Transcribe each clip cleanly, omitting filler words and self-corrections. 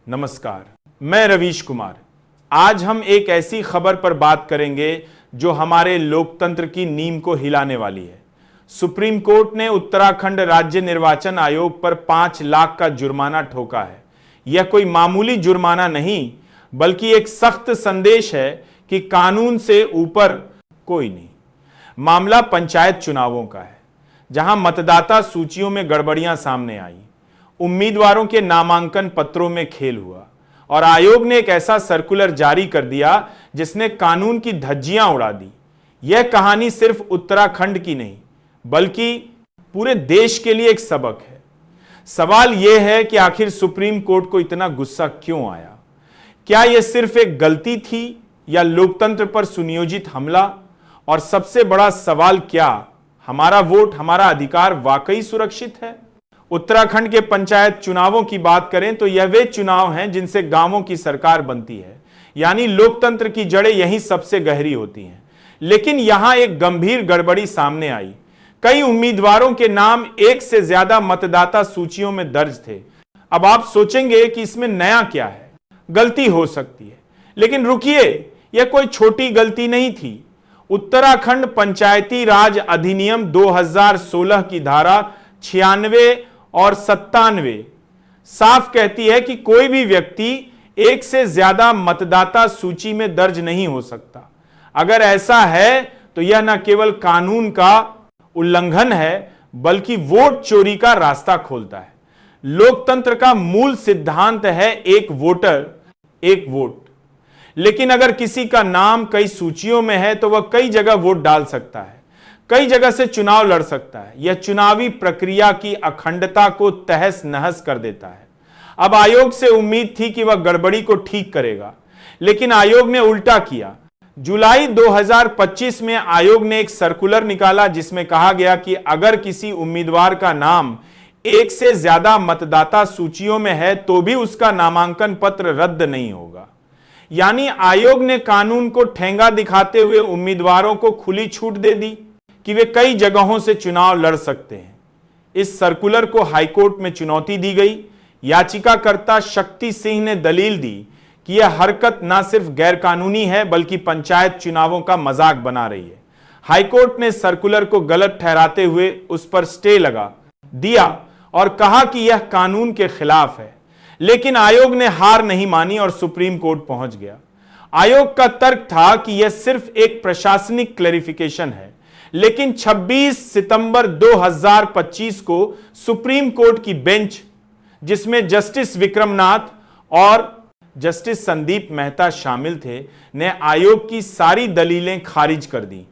नमस्कार, मैं रवीश कुमार। आज हम एक ऐसी खबर पर बात करेंगे जो हमारे लोकतंत्र की नींव को हिलाने वाली है। सुप्रीम कोर्ट ने उत्तराखंड राज्य निर्वाचन आयोग पर 5 लाख का जुर्माना ठोका है। यह कोई मामूली जुर्माना नहीं, बल्कि एक सख्त संदेश है कि कानून से ऊपर कोई नहीं। मामला पंचायत चुनावों का है, जहां मतदाता सूचियों में गड़बड़ियां सामने आई, उम्मीदवारों के नामांकन पत्रों में खेल हुआ और आयोग ने एक ऐसा सर्कुलर जारी कर दिया जिसने कानून की धज्जियां उड़ा दी। यह कहानी सिर्फ उत्तराखंड की नहीं, बल्कि पूरे देश के लिए एक सबक है। सवाल यह है कि आखिर सुप्रीम कोर्ट को इतना गुस्सा क्यों आया? क्या यह सिर्फ एक गलती थी या लोकतंत्र पर सुनियोजित हमला? और सबसे बड़ा सवाल, क्या हमारा वोट, हमारा अधिकार वाकई सुरक्षित है? उत्तराखंड के पंचायत चुनावों की बात करें तो यह वे चुनाव हैं जिनसे गांवों की सरकार बनती है, यानी लोकतंत्र की जड़ें यहीं सबसे गहरी होती हैं। लेकिन यहां एक गंभीर गड़बड़ी सामने आई। कई उम्मीदवारों के नाम एक से ज्यादा मतदाता सूचियों में दर्ज थे। अब आप सोचेंगे कि इसमें नया क्या है, गलती हो सकती है, लेकिन रुकिए, यह कोई छोटी गलती नहीं थी। उत्तराखंड पंचायती राज अधिनियम 2016 की धारा 96 और 97 साफ कहती है कि कोई भी व्यक्ति एक से ज्यादा मतदाता सूची में दर्ज नहीं हो सकता। अगर ऐसा है तो यह न केवल कानून का उल्लंघन है, बल्कि वोट चोरी का रास्ता खोलता है। लोकतंत्र का मूल सिद्धांत है एक वोटर एक वोट। लेकिन अगर किसी का नाम कई सूचियों में है तो वह कई जगह वोट डाल सकता है, कई जगह से चुनाव लड़ सकता है। यह चुनावी प्रक्रिया की अखंडता को तहस नहस कर देता है। अब आयोग से उम्मीद थी कि वह गड़बड़ी को ठीक करेगा, लेकिन आयोग ने उल्टा किया। जुलाई 2025 में आयोग ने एक सर्कुलर निकाला जिसमें कहा गया कि अगर किसी उम्मीदवार का नाम एक से ज्यादा मतदाता सूचियों में है तो भी उसका नामांकन पत्र रद्द नहीं होगा। यानी आयोग ने कानून को ठेंगा दिखाते हुए उम्मीदवारों को खुली छूट दे दी कि वे कई जगहों से चुनाव लड़ सकते हैं। इस सर्कुलर को हाईकोर्ट में चुनौती दी गई। याचिकाकर्ता शक्ति सिंह ने दलील दी कि यह हरकत न सिर्फ गैरकानूनी है, बल्कि पंचायत चुनावों का मजाक बना रही है। हाईकोर्ट ने सर्कुलर को गलत ठहराते हुए उस पर स्टे लगा दिया और कहा कि यह कानून के खिलाफ है। लेकिन आयोग ने हार नहीं मानी और सुप्रीम कोर्ट पहुंच गया। आयोग का तर्क था कि यह सिर्फ एक प्रशासनिक क्लैरिफिकेशन है, लेकिन 26 सितंबर 2025 को सुप्रीम कोर्ट की बेंच, जिसमें जस्टिस विक्रमनाथ और जस्टिस संदीप मेहता शामिल थे, ने आयोग की सारी दलीलें खारिज कर दी।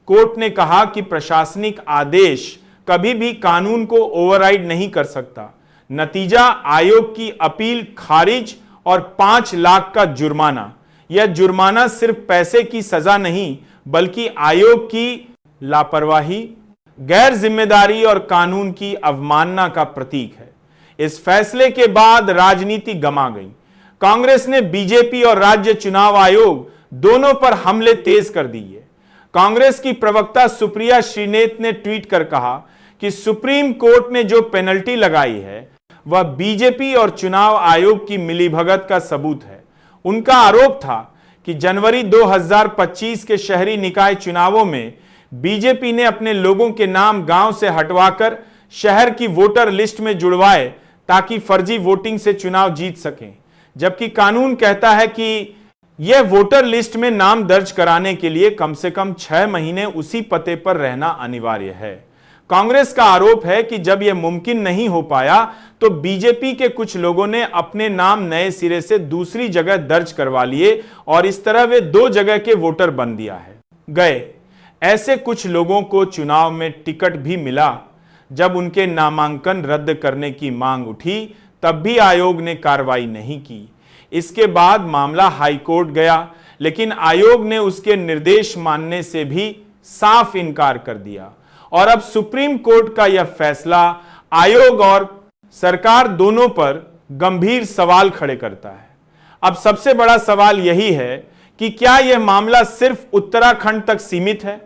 कोर्ट ने कहा कि प्रशासनिक आदेश कभी भी कानून को ओवरराइड नहीं कर सकता। नतीजा, आयोग की अपील खारिज और 5 लाख का जुर्माना। यह जुर्माना सिर्फ पैसे की सजा नहीं, बल्कि आयोग की लापरवाही, गैर जिम्मेदारी और कानून की अवमानना का प्रतीक है। इस फैसले के बाद राजनीति गमा गई। कांग्रेस ने बीजेपी और राज्य चुनाव आयोग दोनों पर हमले तेज कर दिए। कांग्रेस की प्रवक्ता सुप्रिया श्रीनेत ने ट्वीट कर कहा कि सुप्रीम कोर्ट ने जो पेनल्टी लगाई है वह बीजेपी और चुनाव आयोग की मिलीभगत का सबूत है। उनका आरोप था कि जनवरी 2025 के शहरी निकाय चुनावों में बीजेपी ने अपने लोगों के नाम गांव से हटवाकर शहर की वोटर लिस्ट में जुड़वाए ताकि फर्जी वोटिंग से चुनाव जीत सकें, जबकि कानून कहता है कि यह वोटर लिस्ट में नाम दर्ज कराने के लिए कम से कम 6 महीने उसी पते पर रहना अनिवार्य है। कांग्रेस का आरोप है कि जब यह मुमकिन नहीं हो पाया तो बीजेपी के कुछ लोगों ने अपने नाम नए सिरे से दूसरी जगह दर्ज करवा लिए और इस तरह वे 2 जगह के वोटर बन दिया है गए। ऐसे कुछ लोगों को चुनाव में टिकट भी मिला। जब उनके नामांकन रद्द करने की मांग उठी तब भी आयोग ने कार्रवाई नहीं की। इसके बाद मामला हाईकोर्ट गया, लेकिन आयोग ने उसके निर्देश मानने से भी साफ इनकार कर दिया। और अब सुप्रीम कोर्ट का यह फैसला आयोग और सरकार दोनों पर गंभीर सवाल खड़े करता है। अब सबसे बड़ा सवाल यही है कि क्या यह मामला सिर्फ उत्तराखंड तक सीमित है?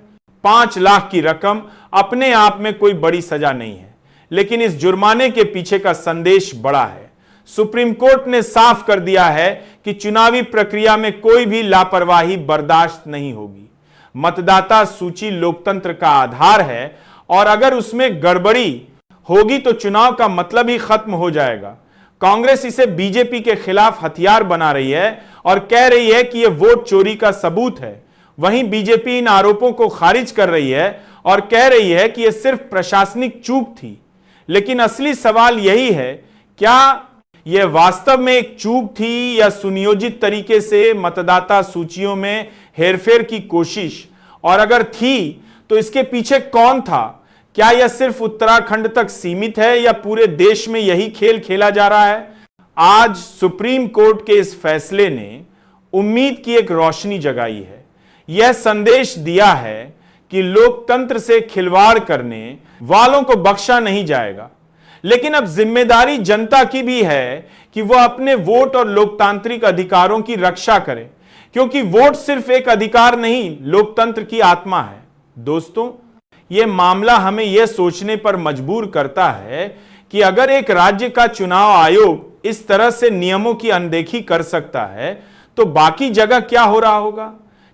5 लाख की रकम अपने आप में कोई बड़ी सजा नहीं है, लेकिन इस जुर्माने के पीछे का संदेश बड़ा है। सुप्रीम कोर्ट ने साफ कर दिया है कि चुनावी प्रक्रिया में कोई भी लापरवाही बर्दाश्त नहीं होगी। मतदाता सूची लोकतंत्र का आधार है और अगर उसमें गड़बड़ी होगी तो चुनाव का मतलब ही खत्म हो जाएगा। कांग्रेस इसे बीजेपी के खिलाफ हथियार बना रही है और कह रही है कि यह वोट चोरी का सबूत है। वहीं बीजेपी इन आरोपों को खारिज कर रही है और कह रही है कि यह सिर्फ प्रशासनिक चूक थी। लेकिन असली सवाल यही है, क्या यह वास्तव में एक चूक थी या सुनियोजित तरीके से मतदाता सूचियों में हेरफेर की कोशिश? और अगर थी तो इसके पीछे कौन था? क्या यह सिर्फ उत्तराखंड तक सीमित है या पूरे देश में यही खेल खेला जा रहा है? आज सुप्रीम कोर्ट के इस फैसले ने उम्मीद की एक रोशनी जगाई है। यह संदेश दिया है कि लोकतंत्र से खिलवाड़ करने वालों को बख्शा नहीं जाएगा। लेकिन अब जिम्मेदारी जनता की भी है कि वह अपने वोट और लोकतांत्रिक अधिकारों की रक्षा करे, क्योंकि वोट सिर्फ एक अधिकार नहीं, लोकतंत्र की आत्मा है। दोस्तों, यह मामला हमें यह सोचने पर मजबूर करता है कि अगर एक राज्य का चुनाव आयोग इस तरह से नियमों की अनदेखी कर सकता है तो बाकी जगह क्या हो रहा होगा?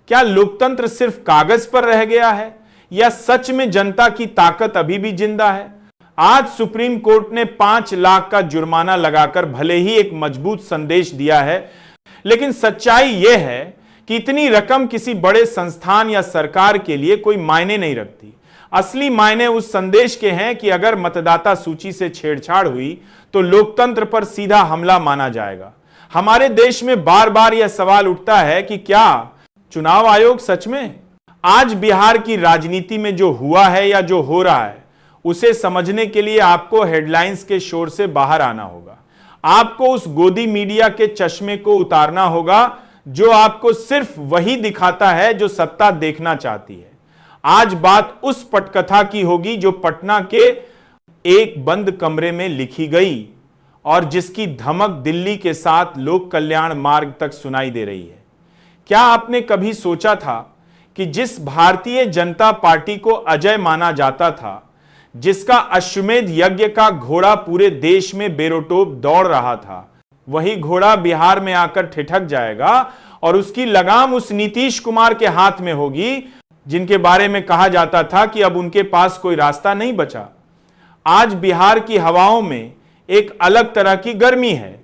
क्या लोकतंत्र सिर्फ कागज पर रह गया है या सच में जनता की ताकत अभी भी जिंदा है? आज सुप्रीम कोर्ट ने 5 लाख का जुर्माना लगाकर भले ही एक मजबूत संदेश दिया है, लेकिन सच्चाई यह है कि इतनी रकम किसी बड़े संस्थान या सरकार के लिए कोई मायने नहीं रखती। असली मायने उस संदेश के हैं कि अगर मतदाता सूची से छेड़छाड़ हुई तो लोकतंत्र पर सीधा हमला माना जाएगा। हमारे देश में बार बार यह सवाल उठता है कि क्या चुनाव आयोग सच में? आज बिहार की राजनीति में जो हुआ है या जो हो रहा है, उसे समझने के लिए आपको हेडलाइंस के शोर से बाहर आना होगा। आपको उस गोदी मीडिया के चश्मे को उतारना होगा जो आपको सिर्फ वही दिखाता है जो सत्ता देखना चाहती है। आज बात उस पटकथा की होगी जो पटना के एक बंद कमरे में लिखी गई और जिसकी धमक दिल्ली के साथ लोक कल्याण मार्ग तक सुनाई दे रही है। क्या आपने कभी सोचा था कि जिस भारतीय जनता पार्टी को अजय माना जाता था, जिसका अश्वमेध यज्ञ का घोड़ा पूरे देश में बेरोटोप दौड़ रहा था, वही घोड़ा बिहार में आकर ठिठक जाएगा और उसकी लगाम उस नीतीश कुमार के हाथ में होगी जिनके बारे में कहा जाता था कि अब उनके पास कोई रास्ता नहीं बचा। आज बिहार की हवाओं में एक अलग तरह की गर्मी है।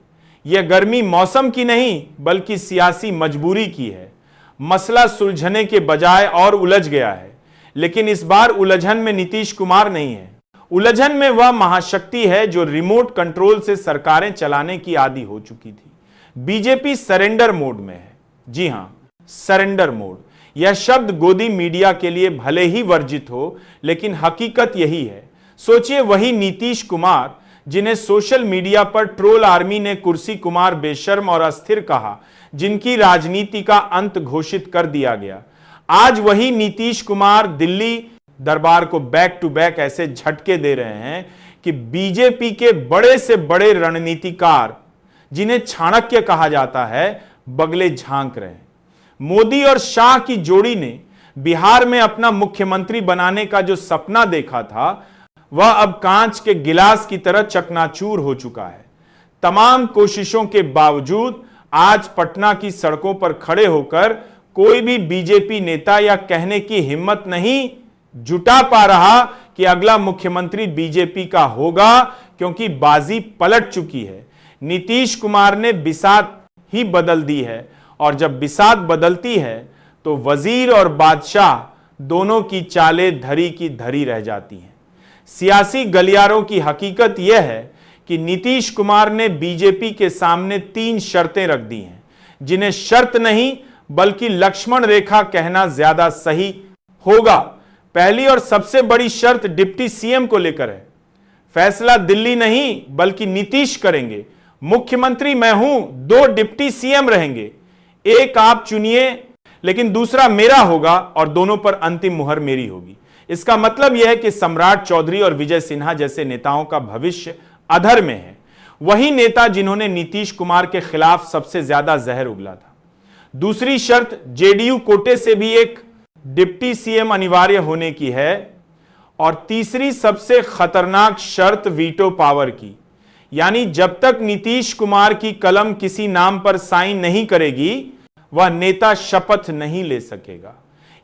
यह गर्मी मौसम की नहीं बल्कि सियासी मजबूरी की है। मसला सुलझने के बजाय और उलझ गया है, लेकिन इस बार उलझन में नीतीश कुमार नहीं है। उलझन में वह महाशक्ति है जो रिमोट कंट्रोल से सरकारें चलाने की आदी हो चुकी थी। बीजेपी सरेंडर मोड में है। जी हां, सरेंडर मोड। यह शब्द गोदी मीडिया के लिए भले ही वर्जित हो, लेकिन हकीकत यही है। सोचिए, वही नीतीश कुमार जिन्हें सोशल मीडिया पर ट्रोल आर्मी ने कुर्सी कुमार बेशर्म और अस्थिर कहा, जिनकी राजनीति का अंत घोषित कर दिया गया, आज वही नीतीश कुमार दिल्ली दरबार को बैक टू बैक ऐसे झटके दे रहे हैं कि बीजेपी के बड़े से बड़े रणनीतिकार, जिन्हें चाणक्य कहा जाता है, बगले झांक रहे हैं। मोदी और शाह की जोड़ी ने बिहार में अपना मुख्यमंत्री बनाने का जो सपना देखा था, वह अब कांच के गिलास की तरह चकनाचूर हो चुका है। तमाम कोशिशों के बावजूद आज पटना की सड़कों पर खड़े होकर कोई भी बीजेपी नेता या कहने की हिम्मत नहीं जुटा पा रहा कि अगला मुख्यमंत्री बीजेपी का होगा, क्योंकि बाजी पलट चुकी है। नीतीश कुमार ने बिसात ही बदल दी है और जब बिसात बदलती है तो वजीर और बादशाह दोनों की चालें धरी की धरी रह जाती हैं। सियासी गलियारों की हकीकत यह है कि नीतीश कुमार ने बीजेपी के सामने 3 शर्तें रख दी हैं, जिन्हें शर्त नहीं बल्कि लक्ष्मण रेखा कहना ज्यादा सही होगा। पहली और सबसे बड़ी शर्त डिप्टी सीएम को लेकर है। फैसला दिल्ली नहीं बल्कि नीतीश करेंगे। मुख्यमंत्री मैं हूं, 2 डिप्टी सीएम रहेंगे, एक आप चुनिए लेकिन दूसरा मेरा होगा और दोनों पर अंतिम मुहर मेरी होगी। इसका मतलब यह है कि सम्राट चौधरी और विजय सिन्हा जैसे नेताओं का भविष्य अधर में है। वही नेता जिन्होंने नीतीश कुमार के खिलाफ सबसे ज्यादा जहर उगला था। दूसरी शर्त जेडीयू कोटे से भी एक डिप्टी सीएम अनिवार्य होने की है और तीसरी सबसे खतरनाक शर्त वीटो पावर की। यानी जब तक नीतीश कुमार की कलम किसी नाम पर साइन नहीं करेगी वह नेता शपथ नहीं ले सकेगा।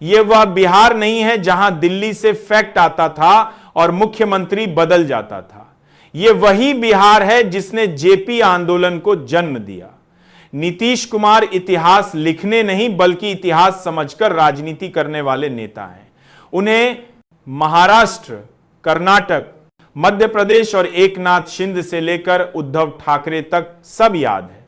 यह वह बिहार नहीं है जहां दिल्ली से फैक्ट आता था और मुख्यमंत्री बदल जाता था। यह वही बिहार है जिसने जेपी आंदोलन को जन्म दिया। नीतीश कुमार इतिहास लिखने नहीं बल्कि इतिहास समझकर राजनीति करने वाले नेता हैं। उन्हें महाराष्ट्र, कर्नाटक, मध्य प्रदेश और एकनाथ शिंदे से लेकर उद्धव ठाकरे तक सब याद है।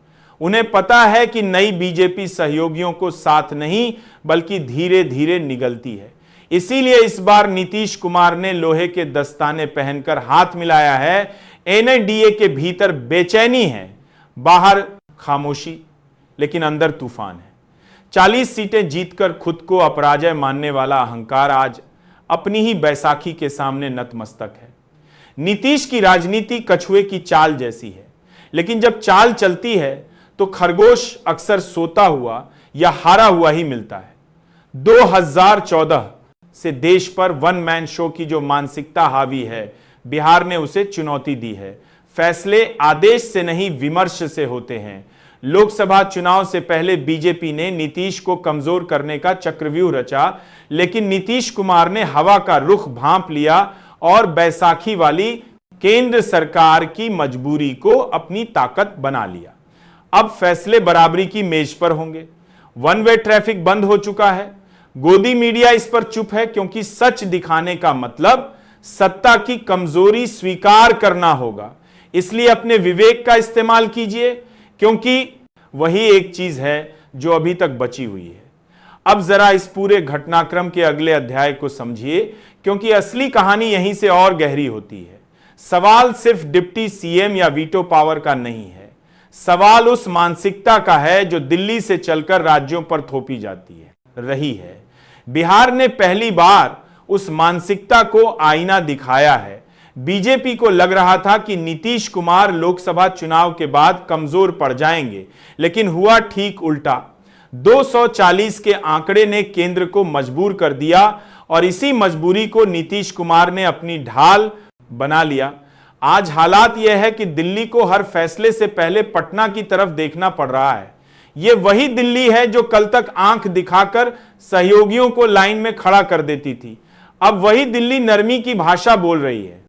उन्हें पता है कि नई बीजेपी सहयोगियों को साथ नहीं बल्कि धीरे धीरे निगलती है। इसीलिए इस बार नीतीश कुमार ने लोहे के दस्ताने पहनकर हाथ मिलाया है। एनडीए के भीतर बेचैनी है, बाहर खामोशी, लेकिन अंदर तूफान है। 40 सीटें जीतकर खुद को अपराजय मानने वाला अहंकार आज अपनी ही बैसाखी के सामने नतमस्तक है। नीतीश की राजनीति कछुए की चाल जैसी है, लेकिन जब चाल चलती है तो खरगोश अक्सर सोता हुआ या हारा हुआ ही मिलता है। 2014 से देश पर वन मैन शो की जो मानसिकता हावी है, बिहार ने उसे चुनौती दी है। फैसले आदेश से नहीं विमर्श से होते हैं। लोकसभा चुनाव से पहले बीजेपी ने नीतीश को कमजोर करने का चक्रव्यूह रचा, लेकिन नीतीश कुमार ने हवा का रुख भांप लिया और बैसाखी वाली केंद्र सरकार की मजबूरी को अपनी ताकत बना लिया। अब फैसले बराबरी की मेज पर होंगे। वन वे ट्रैफिक बंद हो चुका है। गोदी मीडिया इस पर चुप है क्योंकि सच दिखाने का मतलब सत्ता की कमजोरी स्वीकार करना होगा। इसलिए अपने विवेक का इस्तेमाल कीजिए, क्योंकि वही एक चीज है जो अभी तक बची हुई है। अब जरा इस पूरे घटनाक्रम के अगले अध्याय को समझिए, क्योंकि असली कहानी यहीं से और गहरी होती है। सवाल सिर्फ डिप्टी सीएम या वीटो पावर का नहीं है। सवाल उस मानसिकता का है जो दिल्ली से चलकर राज्यों पर थोपी जाती रही है। बिहार ने पहली बार उस मानसिकता को आईना दिखाया है। बीजेपी को लग रहा था कि नीतीश कुमार लोकसभा चुनाव के बाद कमजोर पड़ जाएंगे, लेकिन हुआ ठीक उल्टा। 240 के आंकड़े ने केंद्र को मजबूर कर दिया और इसी मजबूरी को नीतीश कुमार ने अपनी ढाल बना लिया। आज हालात यह है कि दिल्ली को हर फैसले से पहले पटना की तरफ देखना पड़ रहा है। यह वही दिल्ली है जो कल तक आंख दिखाकर सहयोगियों को लाइन में खड़ा कर देती थी। अब वही दिल्ली नरमी की भाषा बोल रही है।